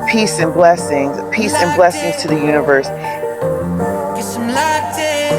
Peace and blessings. Peace and blessings to the universe. Guess I'm locked in.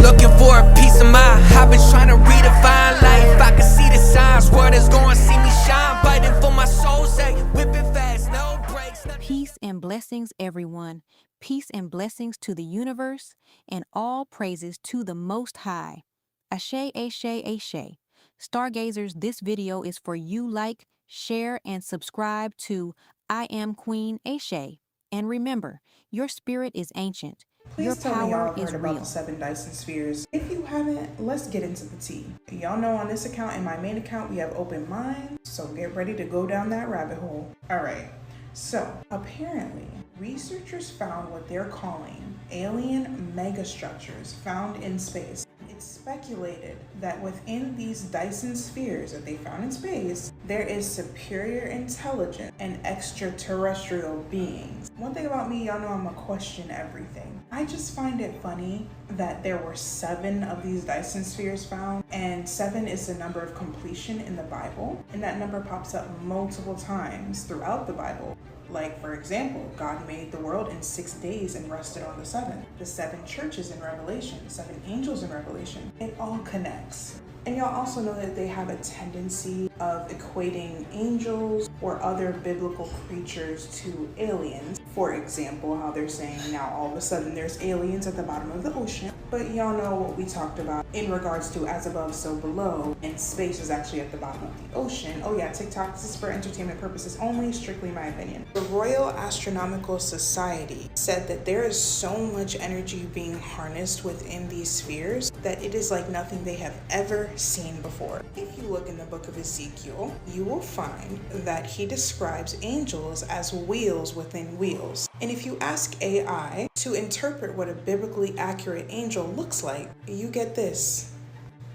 Looking for a piece of mind. I've been trying to redefine life. I can see the signs. Word is going to see me shine. Fighting for my soul's sake. Whipping fast, no brakes. Peace and blessings, everyone. Peace and blessings to the universe, and all praises to the Most High. Ashe, Ashe, Ashe. Stargazers, this video is for you. Like, share, and subscribe to I Am Queen Ashe. And remember, your spirit is ancient. Your Please tell me y'all power have is heard about real. the 7 Dyson spheres. If you haven't, let's get into the tea. Y'all know on this account and my main account we have open minds, so get ready to go down that rabbit hole. Alright, so apparently researchers found what they're calling alien megastructures found in space. It's speculated that within these Dyson spheres that they found in space, there is superior intelligence and extraterrestrial beings. One thing about me, y'all know I'm a question everything. I just find it funny that there were 7 of these Dyson spheres found, and 7 is the number of completion in the Bible, and that number pops up multiple times throughout the Bible. Like, for example, God made the world in 6 days and rested on the 7th. The 7 churches in Revelation, 7 angels in Revelation, it all connects. And y'all also know that they have a tendency of equating angels or other biblical creatures to aliens. For example, how they're saying now all of a sudden there's aliens at the bottom of the ocean. But y'all know what we talked about in regards to as above, so below, and space is actually at the bottom of the ocean. Oh yeah, TikTok, this is for entertainment purposes only, strictly my opinion. The Royal Astronomical Society said that there is so much energy being harnessed within these spheres that it is like nothing they have ever seen before. If you look in the book of Ezekiel, you will find that he describes angels as wheels within wheels. And if you ask AI to interpret what a biblically accurate angel looks like, you get this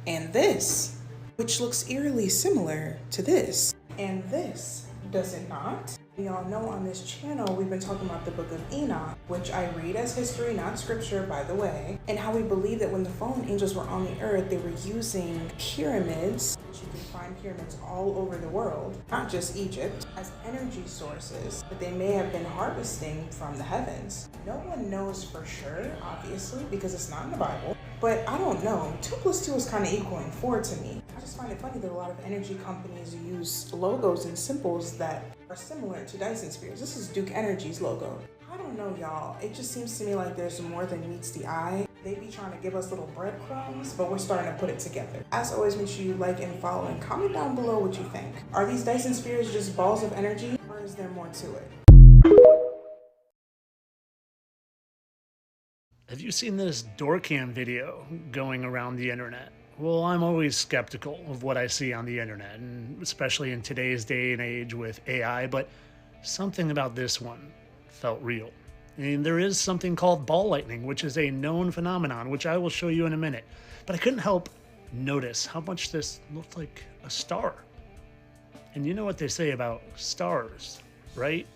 and this, which looks eerily similar to this and this, does it not? Y'all know on this channel we've been talking about the book of Enoch, which I read as history, not scripture, by the way, and how we believe that when the fallen angels were on the earth, they were using pyramids, which you can find pyramids all over the world, not just Egypt, as energy sources that they may have been harvesting from the heavens. No one knows for sure, obviously, because it's not in the Bible, but I don't know. 2 plus 2 is kind of equaling 4 to me. I just find it funny that a lot of energy companies use logos and symbols that are similar to Dyson spheres. This is Duke Energy's logo. I don't know, y'all. It just seems to me like there's more than meets the eye. They be trying to give us little breadcrumbs, but we're starting to put it together. As always, make sure you like and follow and comment down below what you think. Are these Dyson spheres just balls of energy, or is there more to it? Have you seen this door cam video going around the internet? Well, I'm always skeptical of what I see on the internet, and especially in today's day and age with AI, but something about this one felt real. And there is something called ball lightning, which is a known phenomenon, which I will show you in a minute. But I couldn't help notice how much this looked like a star. And you know what they say about stars, right?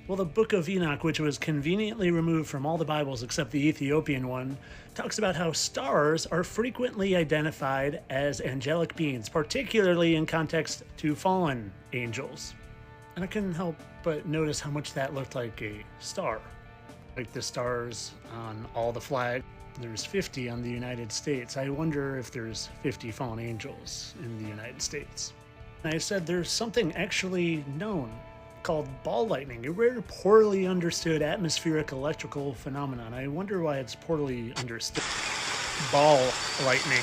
Well, the Book of Enoch, which was conveniently removed from all the Bibles except the Ethiopian one, talks about how stars are frequently identified as angelic beings, particularly in context to fallen angels. And I couldn't help but notice how much that looked like a star. Like the stars on all the flags. There's 50 on the United States. I wonder if there's 50 fallen angels in the United States. And I said there's something actually known called ball lightning, a rare, poorly understood atmospheric electrical phenomenon. I wonder why it's poorly understood. Ball lightning.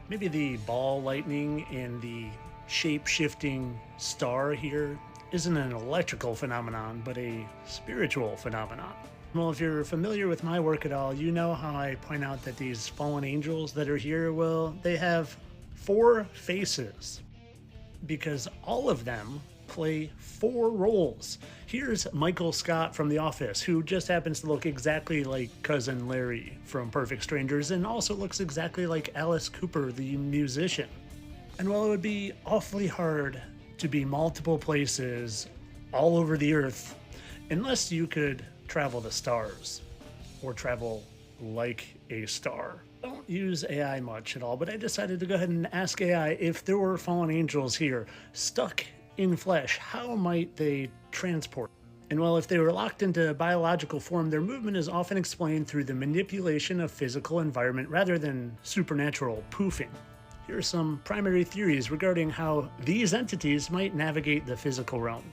Maybe the ball lightning in the shape-shifting star here isn't an electrical phenomenon, but a spiritual phenomenon. Well, if you're familiar with my work at all, you know how I point out that these fallen angels that are here, well, they have 4 faces, because all of them play 4 roles. Here's Michael Scott from The Office, who just happens to look exactly like Cousin Larry from Perfect Strangers, and also looks exactly like Alice Cooper, the musician. And while it would be awfully hard to be multiple places all over the earth, unless you could travel the stars or travel like a star. I don't use AI much at all, but I decided to go ahead and ask AI if there were fallen angels here, stuck in flesh, how might they transport? And well, if they were locked into biological form, their movement is often explained through the manipulation of physical environment rather than supernatural poofing. Here are some primary theories regarding how these entities might navigate the physical realm.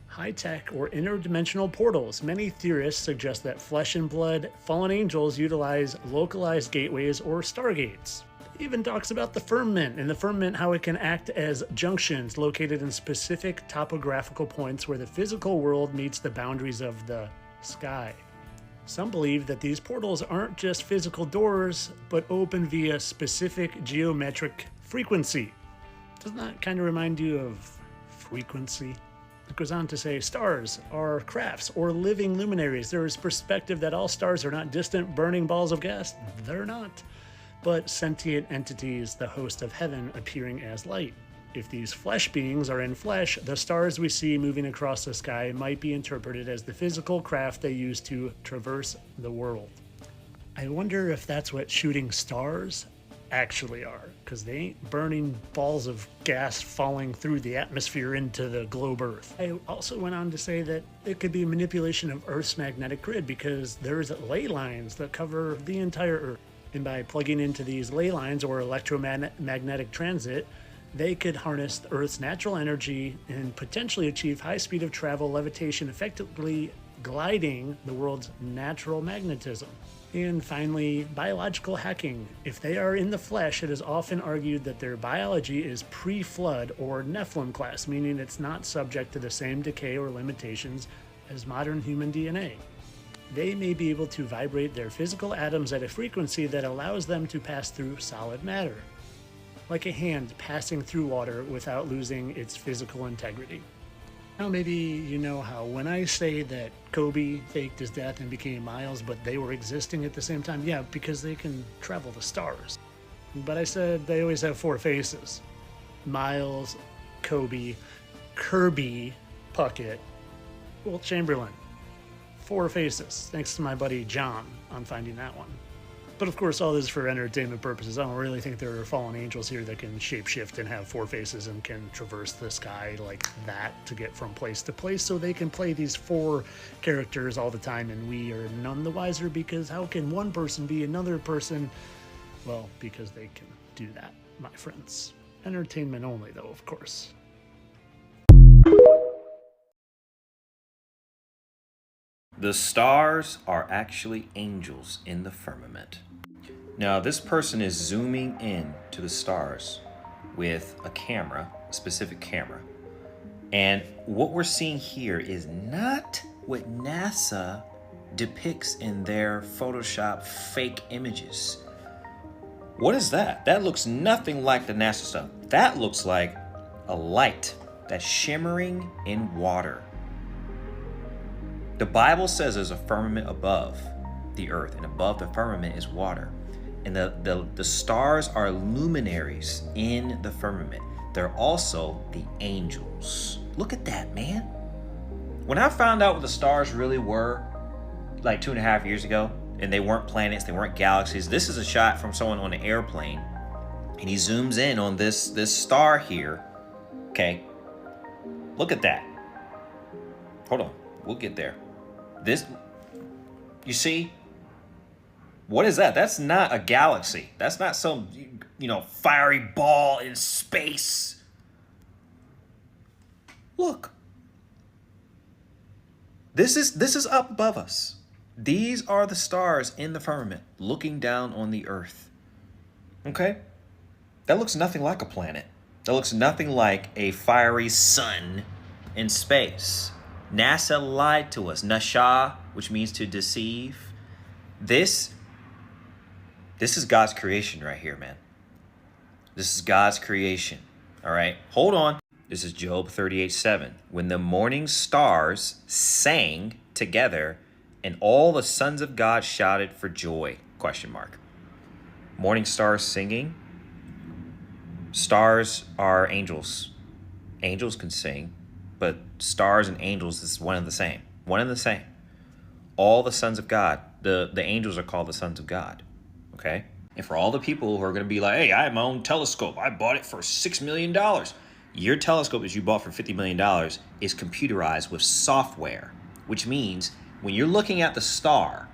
High-tech or interdimensional portals. Many theorists suggest that flesh and blood fallen angels utilize localized gateways or stargates. It even talks about the firmament, and the firmament how it can act as junctions located in specific topographical points where the physical world meets the boundaries of the sky. Some believe that these portals aren't just physical doors, but open via specific geometric frequency. Doesn't that kind of remind you of frequency? It goes on to say stars are crafts or living luminaries. There is perspective that all stars are not distant burning balls of gas. They're not. But sentient entities, the host of heaven, appearing as light. If these flesh beings are in flesh, the stars we see moving across the sky might be interpreted as the physical craft they use to traverse the world. I wonder if that's what shooting stars actually are, because they ain't burning balls of gas falling through the atmosphere into the globe Earth. I also went on to say that it could be manipulation of Earth's magnetic grid, because there's ley lines that cover the entire Earth. And by plugging into these ley lines or electromagnetic transit, they could harness the Earth's natural energy and potentially achieve high speed of travel, levitation, effectively gliding the world's natural magnetism. And finally, biological hacking. If they are in the flesh, it is often argued that their biology is pre-flood or Nephilim class, meaning it's not subject to the same decay or limitations as modern human DNA. They may be able to vibrate their physical atoms at a frequency that allows them to pass through solid matter, like a hand passing through water without losing its physical integrity. Now maybe you know how when I say that Kobe faked his death and became Miles, but they were existing at the same time, yeah, because they can travel the stars. But I said they always have four faces. Miles, Kobe, Kirby, Puckett, Wilt Chamberlain. Four faces, thanks to my buddy John on finding that one. But of course, all this is for entertainment purposes. I don't really think there are fallen angels here that can shapeshift and have four faces and can traverse the sky like that to get from place to place, so they can play these four characters all the time, and we are none the wiser, because how can one person be another person? Well, because they can do that, my friends. Entertainment only, though, of course. The stars are actually angels in the firmament. Now, this person is zooming in to the stars with a camera, a specific camera. And what we're seeing here is not what NASA depicts in their Photoshop fake images. What is that? That looks nothing like the NASA stuff. That looks like a light that's shimmering in water. The Bible says there's a firmament above the earth, and above the firmament is water. And the stars are luminaries in the firmament. They're also the angels. Look at that, man. When I found out what the stars really were, like 2.5 years ago, and they weren't planets, they weren't galaxies. This is a shot from someone on an airplane, and he zooms in on this star here. Okay, look at that. Hold on, we'll get there. This, you see, what is that? That's not a galaxy. That's not some, fiery ball in space. Look. This is up above us. These are the stars in the firmament looking down on the earth. Okay? That looks nothing like a planet. That looks nothing like a fiery sun in space. NASA lied to us. Nasha, which means to deceive. This is God's creation right here, man. This is God's creation. All right, hold on. This is Job 38:7. When the morning stars sang together and all the sons of God shouted for joy, ? Morning stars singing. Stars are angels. Angels can sing. but stars and angels is one and the same. One and the same. All the sons of God, the angels are called the sons of God. Okay? And for all the people who are going to be like, hey, I have my own telescope. I bought it for $6 million. Your telescope that you bought for $50 million is computerized with software, which means when you're looking at the star,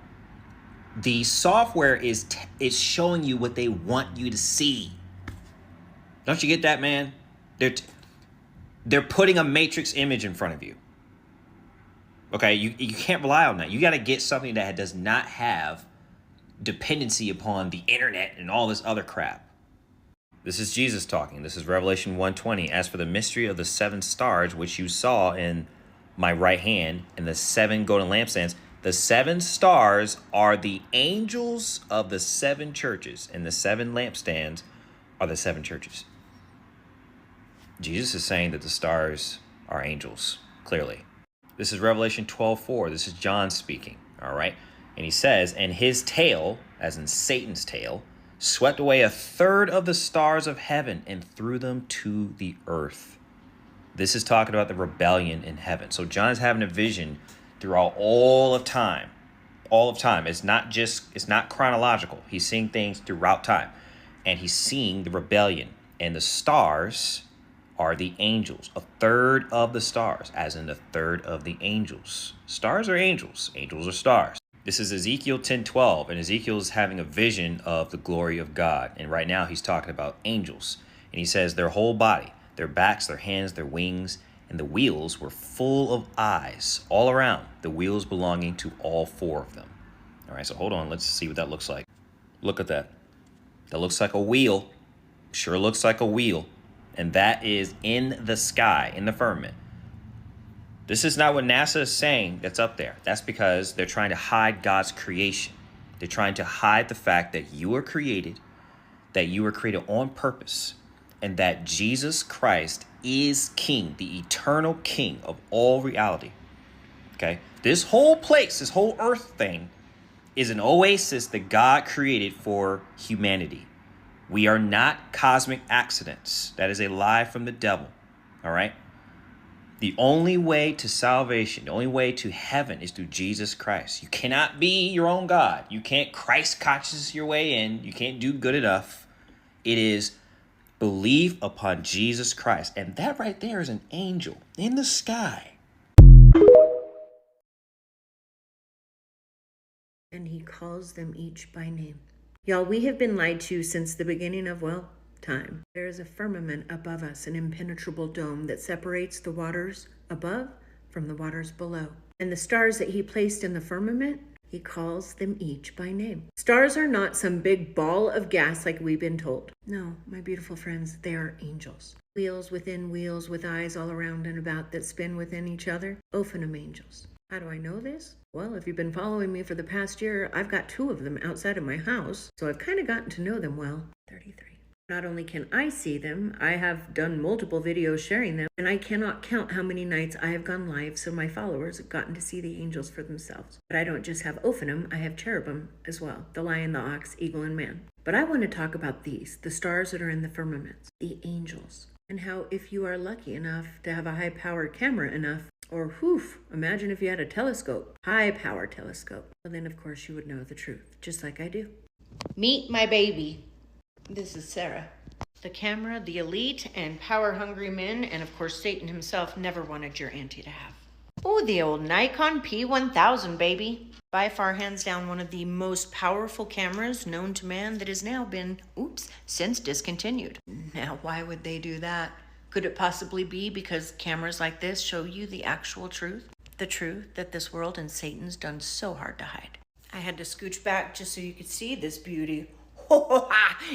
the software is showing you what they want you to see. Don't you get that, man? They're putting a matrix image in front of you. Okay, you can't rely on that. You got to get something that does not have dependency upon the internet and all this other crap. This is Jesus talking. This is Revelation 1:20. As for the mystery of the 7 stars, which you saw in my right hand, and the 7 golden lampstands, the 7 stars are the angels of the 7 churches, and the 7 lampstands are the 7 churches. Jesus is saying that the stars are angels, clearly. This is Revelation 12:4. This is John speaking, all right? And he says, and his tail, as in Satan's tail, swept away 1/3 of the stars of heaven and threw them to the earth. This is talking about the rebellion in heaven. So John is having a vision throughout all of time. All of time. It's not chronological. He's seeing things throughout time. And he's seeing the rebellion. And the stars are the angels. 1/3 of the stars, as in 1/3 of the angels. Stars are angels. Angels are stars. This is Ezekiel 10:12, and Ezekiel is having a vision of the glory of God. And right now he's talking about angels. And he says their whole body, their backs, their hands, their wings, and the wheels were full of eyes all around, the wheels belonging to all 4 of them. All right, so hold on. Let's see what that looks like. Look at that. That looks like a wheel. Sure looks like a wheel. And that is in the sky, in the firmament. This is not what NASA is saying that's up there. That's because they're trying to hide God's creation. They're trying to hide the fact that you were created on purpose, and that Jesus Christ is King, the eternal King of all reality. Okay? This whole place, this whole earth thing is an oasis that God created for humanity. We are not cosmic accidents. That is a lie from the devil. All right? The only way to salvation, the only way to heaven is through Jesus Christ. You cannot be your own God. You can't Christ conscious your way in. You can't do good enough. It is believe upon Jesus Christ. And that right there is an angel in the sky. And he calls them each by name. Y'all, we have been lied to since the beginning of, time. There is a firmament above us, an impenetrable dome that separates the waters above from the waters below. And the stars that he placed in the firmament, he calls them each by name. Stars are not some big ball of gas like we've been told. No, my beautiful friends, they are angels. Wheels within wheels with eyes all around and about that spin within each other. Ophanum angels. How do I know this? Well, if you've been following me for the past year, I've got 2 of them outside of my house, so I've kind of gotten to know them well. 33. Not only can I see them, I have done multiple videos sharing them, and I cannot count how many nights I have gone live so my followers have gotten to see the angels for themselves. But I don't just have Ophanum, I have cherubim as well, the lion, the ox, eagle, and man. But I want to talk about these, the stars that are in the firmaments, the angels, and how if you are lucky enough to have a high-powered camera enough, or imagine if you had a telescope, high-powered telescope, well then of course you would know the truth, just like I do. Meet my baby. This is Sarah. The camera, the elite and power-hungry men, and of course Satan himself never wanted your auntie to have. Oh, the old Nikon P1000, baby. By far, hands down, one of the most powerful cameras known to man that has now been, since discontinued. Now, why would they do that? Could it possibly be because cameras like this show you the actual truth? The truth that this world and Satan's done so hard to hide. I had to scooch back just so you could see this beauty.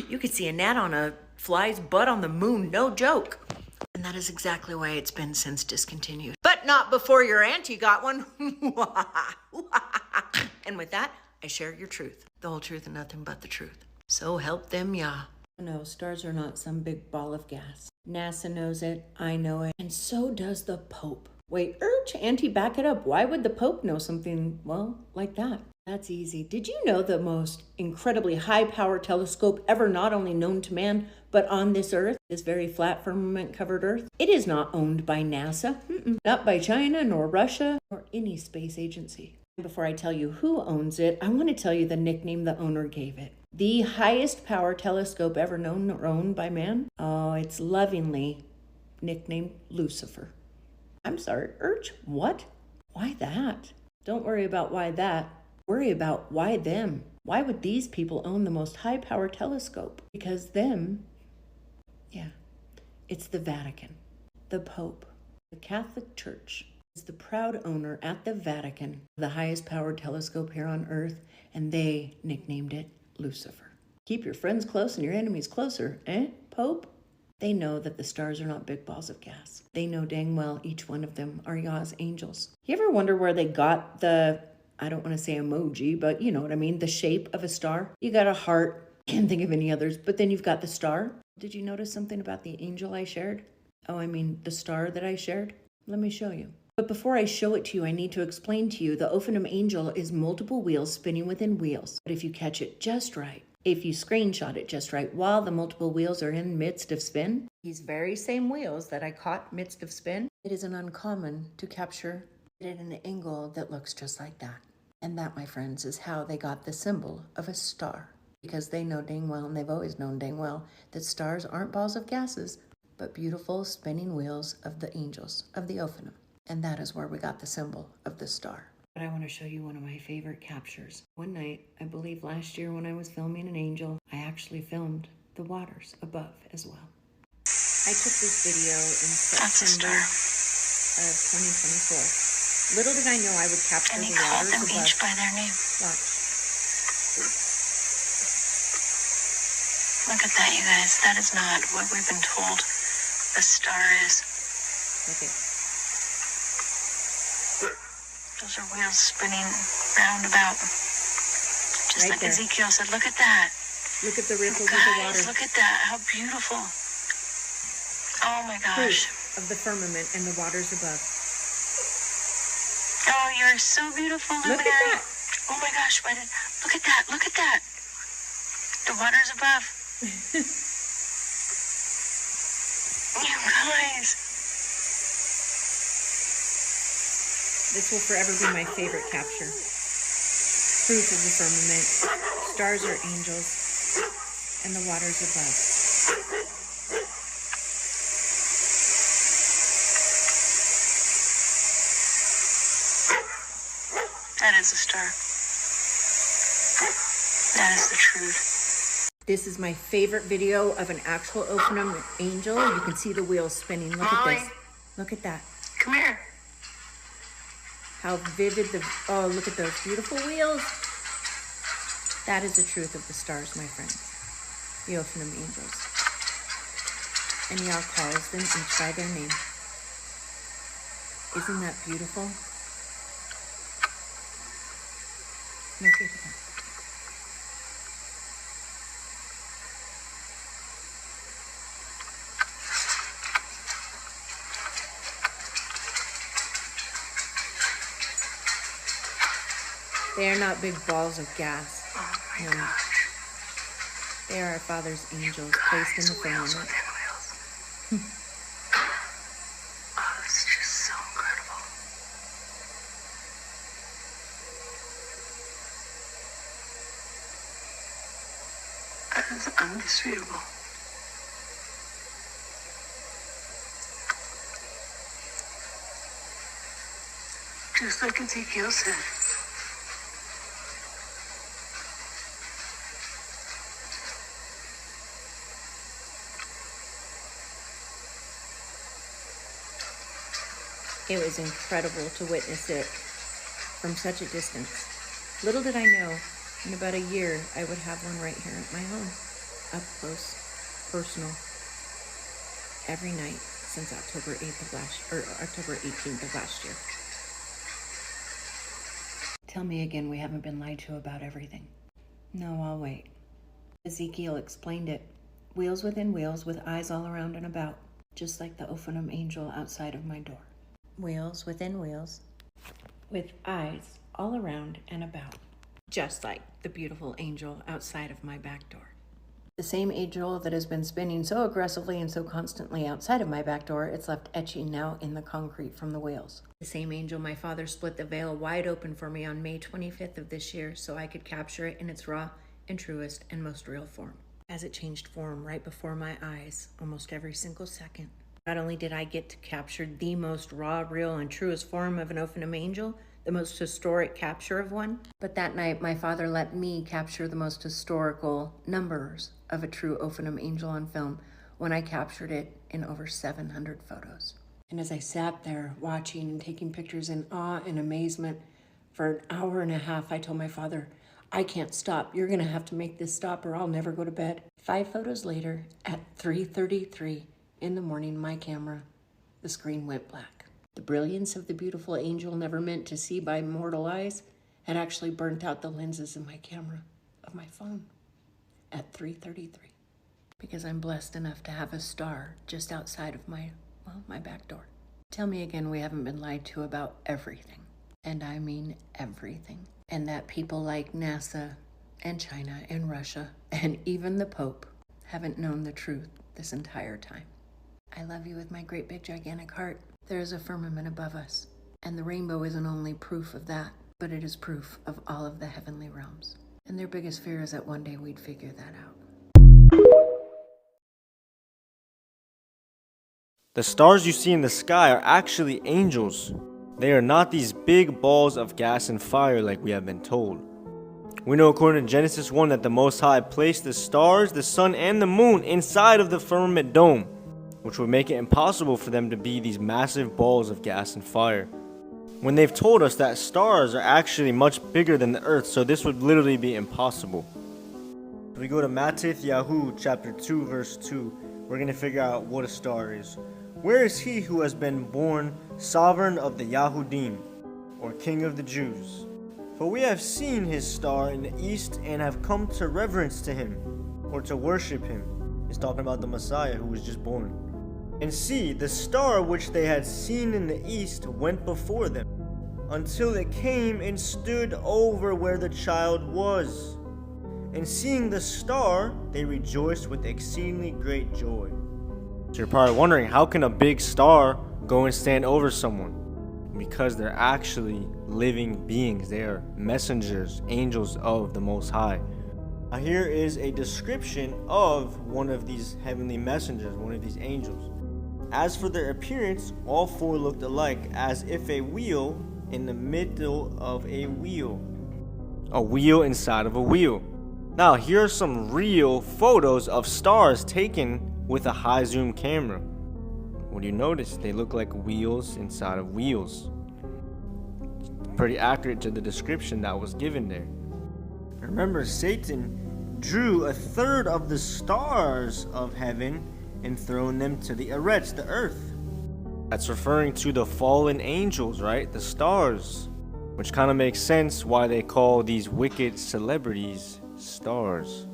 You could see a gnat on a fly's butt on the moon, no joke. And that is exactly why it's been since discontinued. But not before your auntie got one. And with that, I share your truth. The whole truth and nothing but the truth. So help them, Yah. No, stars are not some big ball of gas. NASA knows it, I know it, and so does the Pope. Wait, Auntie, back it up. Why would the Pope know something, like that? That's easy. Did you know the most incredibly high-power telescope ever not only known to man, But on this earth, this very flat firmament-covered earth, it is not owned by NASA, not by China, nor Russia, or any space agency. Before I tell you who owns it, I want to tell you the nickname the owner gave it. The highest power telescope ever known or owned by man? Oh, it's lovingly nicknamed Lucifer. I'm sorry, what? Why that? Don't worry about why that. Worry about why them. Why would these people own the most high power telescope? Because them, it's the Vatican, the Pope, the Catholic Church is the proud owner at the Vatican, the highest powered telescope here on earth, and they nicknamed it Lucifer. Keep your friends close and your enemies closer, Pope? They know that the stars are not big balls of gas. They know dang well each one of them are Yah's angels. You ever wonder where they got the, I don't want to say emoji, but you know what I mean, the shape of a star? You got a heart, can't think of any others, but then you've got the star. Did you notice something about the angel I shared? Oh, I mean the star that I shared? Let me show you. But before I show it to you, I need to explain to you the Ophanum angel is multiple wheels spinning within wheels. But if you catch it just right, if you screenshot it just right while the multiple wheels are in midst of spin, these very same wheels that I caught midst of spin, it is an uncommon to capture it at an angle that looks just like that. And that, my friends, is how they got the symbol of a star. Because they know dang well, and they've always known dang well, that stars aren't balls of gases, but beautiful spinning wheels of the angels, of the Ophanum. And that is where we got the symbol of the star. But I want to show you one of my favorite captures. One night, I believe last year when I was filming an angel, I actually filmed the waters above as well. I took this video in September of 2024. Little did I know I would capture the waters above. And he called them each by their name. Watch. Look at that, you guys. That is not what we've been told a star is. Okay. Those are wheels spinning round about. Just Right like there. Ezekiel said, look at that. Look at the ripples of the water. Guys, look at that. How beautiful. Oh my gosh. Proof of the firmament and the waters above. Oh, you're so beautiful. Look at that. Oh my gosh. Look at that. Look at that. The waters above. You guys. This will forever be my favorite capture. Proof of the firmament. Stars are angels. And the waters above. That is a star. That is the truth. This is my favorite video of an actual Ophanum angel. You can see the wheels spinning. Look at this. Look at that. Come here. How vivid oh, look at those beautiful wheels. That is the truth of the stars, my friends. The Ophanum angels. And Yah calls them each by their name. Isn't that beautiful? Look at that. They are not big balls of gas. Oh my No. gosh. They are our Father's angels placed in the Wheels firmament. within wheels. Oh, it's just so incredible. That is undisputable. Just like Ezekiel said. It was incredible to witness it from such a distance. Little did I know, in about a year, I would have one right here at my home. Up close, personal, every night since October 18th of last year. Tell me again we haven't been lied to about everything. No, I'll wait. Ezekiel explained it. Wheels within wheels with eyes all around and about, just like the Ophanum angel outside of my door. Wheels within wheels with eyes all around and about, just like the beautiful angel outside of my back door. The same angel that has been spinning so aggressively and so constantly outside of my back door, it's left etching now in the concrete from the whales. The same angel my father split the veil wide open for me on May 25th of this year so I could capture it in its raw and truest and most real form. As it changed form right before my eyes, almost every single second. Not only did I get to capture the most raw, real, and truest form of an Ophanum angel, the most historic capture of one, but that night my father let me capture the most historical numbers of a true Ophanum angel on film when I captured it in over 700 photos. And as I sat there watching and taking pictures in awe and amazement for an hour and a half, I told my father, I can't stop. You're gonna have to make this stop or I'll never go to bed. 5 photos later, at 3:33 in the morning, my camera, the screen went black. The brilliance of the beautiful angel never meant to see by mortal eyes had actually burnt out the lenses in my camera of my phone at 3:33 because I'm blessed enough to have a star just outside of my back door. Tell me again we haven't been lied to about everything, and I mean everything, and that people like NASA and China and Russia and even the Pope haven't known the truth this entire time. I love you with my great big gigantic heart. There is a firmament above us, and the rainbow isn't only proof of that, but it is proof of all of the heavenly realms. And their biggest fear is that one day we'd figure that out. The stars you see in the sky are actually angels. They are not these big balls of gas and fire like we have been told. We know according to Genesis 1 that the Most High placed the stars, the sun, and the moon inside of the firmament dome, which would make it impossible for them to be these massive balls of gas and fire. When they've told us that stars are actually much bigger than the earth, so this would literally be impossible. If we go to Matthew chapter 2 verse 2, we're going to figure out what a star is. Where is he who has been born sovereign of the Yahudim, or king of the Jews? For we have seen his star in the east and have come to reverence to him, or to worship him. He's talking about the Messiah who was just born. And see, the star which they had seen in the east went before them, until it came and stood over where the child was. And seeing the star, they rejoiced with exceedingly great joy. So you're probably wondering, how can a big star go and stand over someone? Because they're actually living beings. They are messengers, angels of the Most High. Now here is a description of one of these heavenly messengers, one of these angels. As for their appearance, all 4 looked alike, as if a wheel in the middle of a wheel. A wheel inside of a wheel. Now here are some real photos of stars taken with a high zoom camera. What do you notice? They look like wheels inside of wheels. Pretty accurate to the description that was given there. Remember, Satan drew 1/3 of the stars of heaven and thrown them to the Eretz, the earth. That's referring to the fallen angels, right? The stars. Which kind of makes sense why they call these wicked celebrities stars.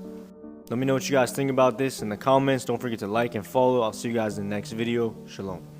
Let me know what you guys think about this in the comments. Don't forget to like and follow. I'll see you guys in the next video. Shalom.